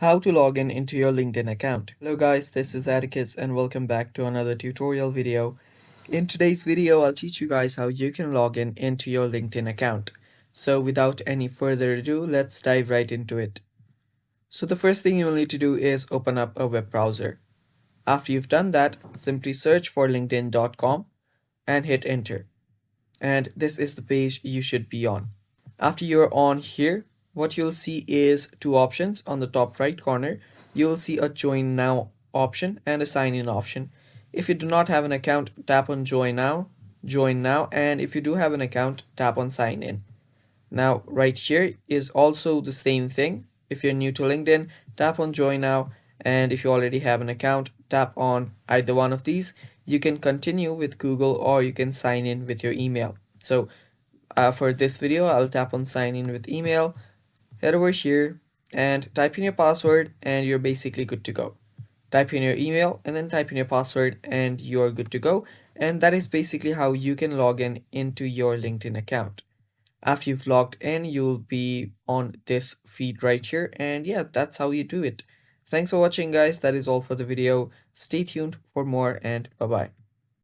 How to log in into your LinkedIn account. Hello guys, this is Atticus and welcome back to another tutorial video. In today's video, I'll teach you guys how you can log in into your LinkedIn account. So without any further ado, let's dive right into it. So the first thing you'll need to do is open up a web browser. After you've done that, simply search for linkedin.com and hit enter. And this is the page you should be on. After you're on here, what you'll see is two options. On the top right corner, you'll see a join now option and a sign in option. If you do not have an account, tap on join now, and if you do have an account, tap on sign in. Now, right here is also the same thing. If you're new to LinkedIn, tap on join now, and if you already have an account, tap on either one of these. You can continue with Google or you can sign in with your email. So for this video, I'll tap on sign in with email, head over here and type in your password and you're basically good to go. Type in your email and then type in your password and you're good to go. And that is basically how you can log in into your LinkedIn account. After you've logged in, you'll be on this feed right here. And yeah, that's how you do it. Thanks for watching, guys. That is all for the video. Stay tuned for more and bye-bye.